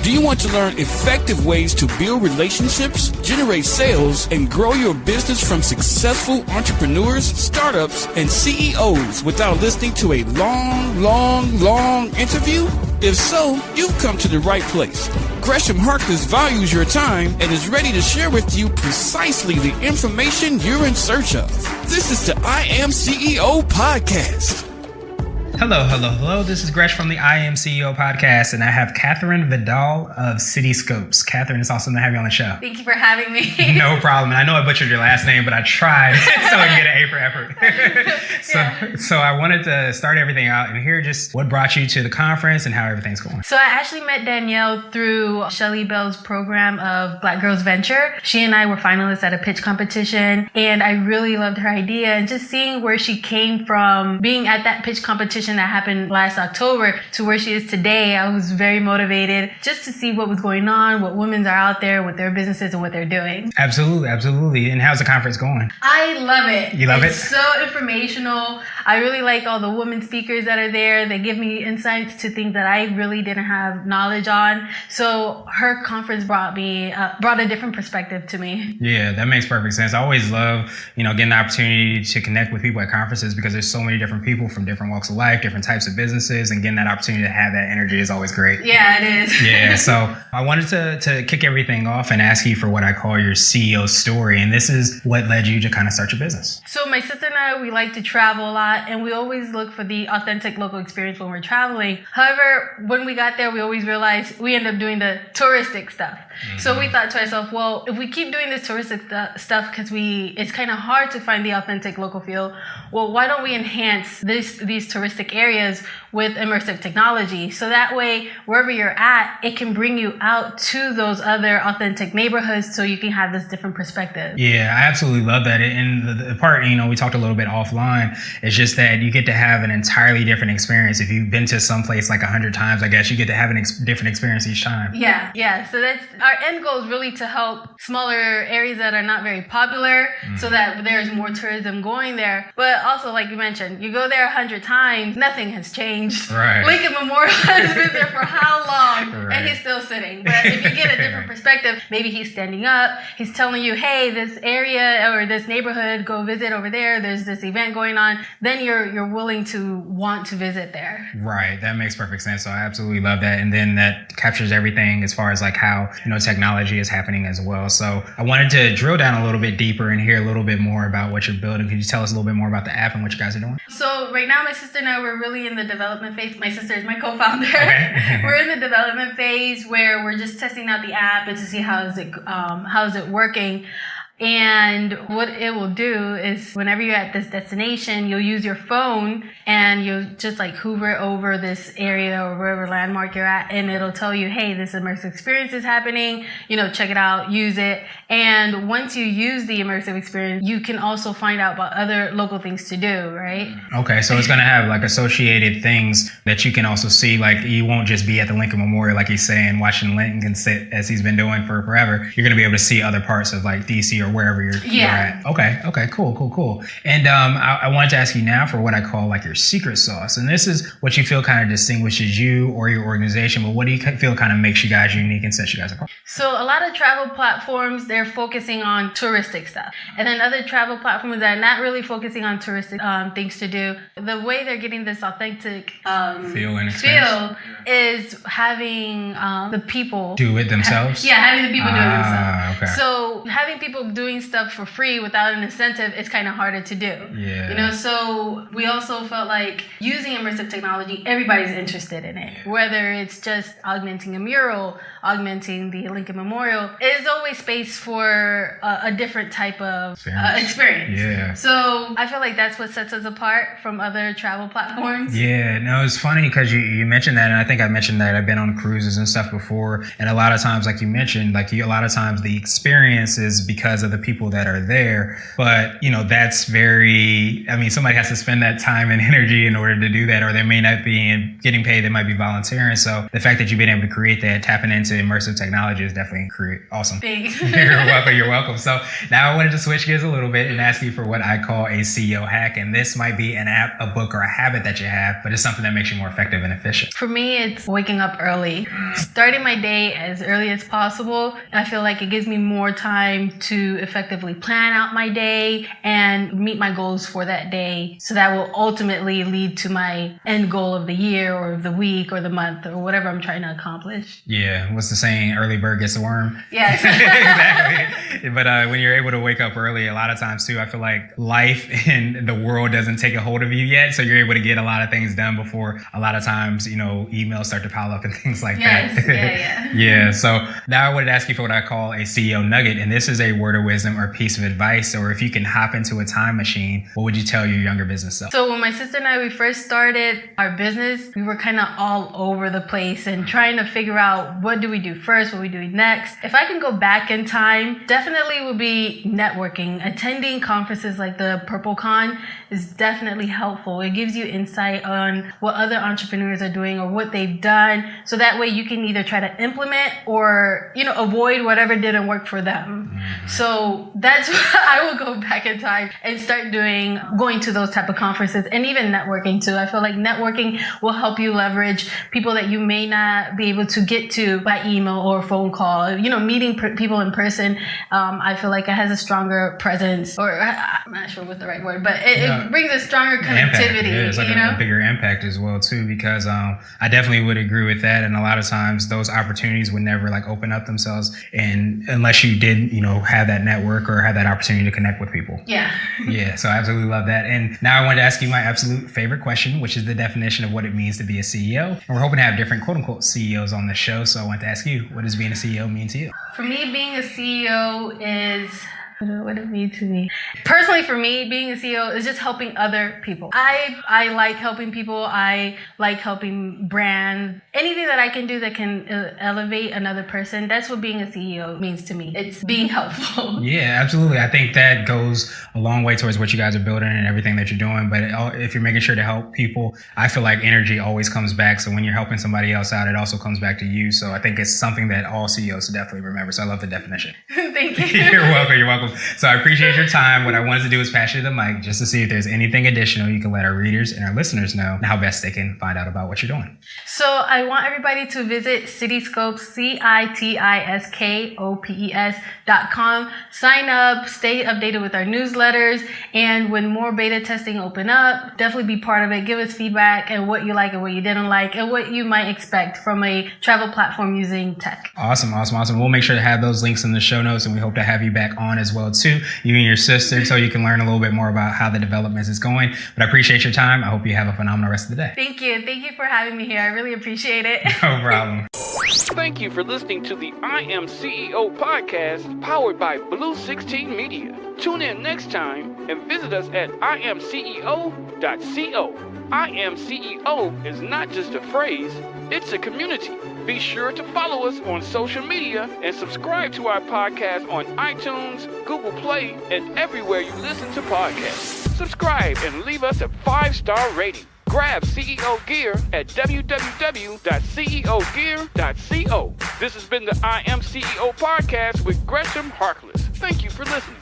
Do you want to learn effective ways to build relationships, generate sales, and grow your business from successful entrepreneurs, startups, and CEOs without listening to a long interview? If so, you've come to the right place. Gresham Harkless values your time and is ready to share with you precisely the information you're in search of. This is the I Am CEO podcast. Hello. This is Gresh from the IAM269 podcast, and I have Katherine Vidal of Cityscopes. Katherine, it's awesome to have you on the show. Thank you for having me. No problem. And I know I butchered your last name, but I tried so I can get an A for effort. So I wanted to start everything out and hear just what brought you to the conference and how everything's going. So I actually met Danielle through Shelly Bell's program of Black Girls Venture. She and I were finalists at a pitch competition, and I really loved her idea, and just seeing where she came from, being at that pitch competition that happened last October to where she is today. I was very motivated just to see what was going on, what women are out there with their businesses and what they're doing. Absolutely. And how's the conference going? I love it. You love it? It's so informational. I really like all the women speakers that are there. They give me insights to things that I really didn't have knowledge on. So her conference brought a different perspective to me. Yeah, that makes perfect sense. I always love, getting the opportunity to connect with people at conferences because there's so many different people from different walks of life, different types of businesses, and getting that opportunity to have that energy is always great. Yeah, it is. Yeah, so I wanted to kick everything off and ask you for what I call your CEO story, and this is what led you to kind of start your business. So my sister and I, we like to travel a lot, and we always look for the authentic local experience when we're traveling. However, when we got there, we always realized we end up doing the touristic stuff. Mm-hmm. So we thought to ourselves, well, if we keep doing this touristic stuff because it's kind of hard to find the authentic local feel, well, why don't we enhance these touristic areas with immersive technology? So that way, wherever you're at, it can bring you out to those other authentic neighborhoods so you can have this different perspective. Yeah, I absolutely love that. And the part, we talked a little bit offline, it's just that you get to have an entirely different experience. If you've been to some place like 100 times, I guess you get to have a different experience each time. Yeah. So that's our end goal, is really to help smaller areas that are not very popular so that there's more tourism going there. But also, like you mentioned, you go there 100 times, nothing has changed. Right. Lincoln Memorial has been there for how long? Right. And he's still sitting. But if you get a different perspective, maybe he's standing up, he's telling you, hey, this area or this neighborhood, go visit over there, there's this event going on, then you're willing to want to visit there. Right. That makes perfect sense. So I absolutely love that. And then that captures everything as far as like how, technology is happening as well. So I wanted to drill down a little bit deeper and hear a little bit more about what you're building. Could you tell us a little bit more about the app and what you guys are doing? So right now, my sister and I, we're really in the development phase. My sister is my co-founder. Okay. We're in the development phase where we're just testing out the app and to see how is it working. And what it will do is whenever you're at this destination, you'll use your phone and you'll just like hover over this area or wherever landmark you're at, and it'll tell you, hey, this immersive experience is happening, check it out, use it. And once you use the immersive experience, you can also find out about other local things to do, right? Okay, so it's going to have like associated things that you can also see. Like you won't just be at the Lincoln Memorial, like he's saying, watching Lincoln sit as he's been doing for forever. You're going to be able to see other parts of like DC or wherever you're at. Okay, cool. And I wanted to ask you now for what I call like your secret sauce. And this is what you feel kind of distinguishes you or your organization, but what do you feel kind of makes you guys unique and sets you guys apart? So a lot of travel platforms, they're focusing on touristic stuff. And then other travel platforms that are not really focusing on touristic things to do. The way they're getting this authentic feel is having the people do it themselves? Having the people do it themselves. Okay. So having people doing stuff for free without an incentive is kind of harder to do. Yeah. So we also felt like using immersive technology, everybody's interested in it. Whether it's just augmenting a mural, augmenting the Lincoln Memorial, there's always space for a different type of experience. Yeah. So I feel like that's what sets us apart from other travel platforms. Yeah, no, it's funny because you mentioned that, and I think I mentioned that I've been on cruises and stuff before, and a lot of times, like you mentioned, a lot of times the experience is because of the people that are there. But, that's somebody has to spend that time and energy in order to do that, or they may not be getting paid. They might be volunteering. So the fact that you've been able to create that, tapping into immersive technology is definitely awesome. Thanks. You're welcome. So now I wanted to switch gears a little bit and ask you for what I call a CEO hack. And this might be an app, a book, or a habit that you have, but it's something that makes you more effective and efficient. For me, it's waking up early, starting my day as early as possible. I feel like it gives me more time to effectively plan out my day and meet my goals for that day. So that will ultimately lead to my end goal of the year or the week or the month or whatever I'm trying to accomplish. Yeah. What's the saying? Early bird gets the worm. Yes. Exactly. But when you're able to wake up early, a lot of times too, I feel like life and the world doesn't take a hold of you yet. So you're able to get a lot of things done before a lot of times, emails start to pile up and things like that. Yeah. So now I wanted to ask you for what I call a CEO nugget. And this is a word of wisdom or piece of advice, or if you can hop into a time machine, what would you tell your younger business self? So when my sister and I, we first started our business, we were kind of all over the place and trying to figure out what do we do first, what we do next. If I can go back in time, definitely would be networking. Attending conferences like the PurpleCon is definitely helpful. It gives you insight on what other entrepreneurs are doing or what they've done. So that way you can either try to implement or, avoid whatever didn't work for them. Mm-hmm. So that's what I will go back in time and start going to those type of conferences and even networking too. I feel like networking will help you leverage people that you may not be able to get to by email or phone call. Meeting people in person, I feel like it has a stronger presence, or I'm not sure what the right word, but it brings a stronger connectivity. Yeah, it's like a bigger impact as well too, because I definitely would agree with that. And a lot of times those opportunities would never open up themselves, and unless you did, have that network or have that opportunity to connect with people. Yeah. Yeah. So I absolutely love that. And now I wanted to ask you my absolute favorite question, which is the definition of what it means to be a CEO. And we're hoping to have different quote unquote CEOs on the show. So I want to ask you, what does being a CEO mean to you? For me, being a CEO is... what it means to me. Personally, for me, being a CEO is just helping other people. I like helping people. I like helping brands. Anything that I can do that can elevate another person, that's what being a CEO means to me. It's being helpful. Yeah, absolutely. I think that goes a long way towards what you guys are building and everything that you're doing. But if you're making sure to help people, I feel like energy always comes back. So when you're helping somebody else out, it also comes back to you. So I think it's something that all CEOs should definitely remember. So I love the definition. Thank you. You're welcome. So I appreciate your time. What I wanted to do is pass you the mic just to see if there's anything additional you can let our readers and our listeners know how best they can find out about what you're doing. So I want everybody to visit Cityscopes, CITISKOPES.com. Sign up, stay updated with our newsletters, and when more beta testing open up, definitely be part of it. Give us feedback and what you like and what you didn't like and what you might expect from a travel platform using tech. Awesome. We'll make sure to have those links in the show notes, and we hope to have you back on as well too, you and your sister, so you can learn a little bit more about how the development is going. But I appreciate your time. I hope you have a phenomenal rest of the day. Thank you for having me here. I really appreciate it. No problem. Thank you for listening to the I Am CEO podcast powered by Blue 16 Media. Tune in next time and visit us at IAM269.co. I Am CEO is not just a phrase, it's a community. Be sure to follow us on social media and subscribe to our podcast on iTunes, Google Play, and everywhere you listen to podcasts. Subscribe and leave us a 5-star rating. Grab CEO gear at www.ceogear.co. This has been the I Am CEO podcast with Gresham Harkless. Thank you for listening.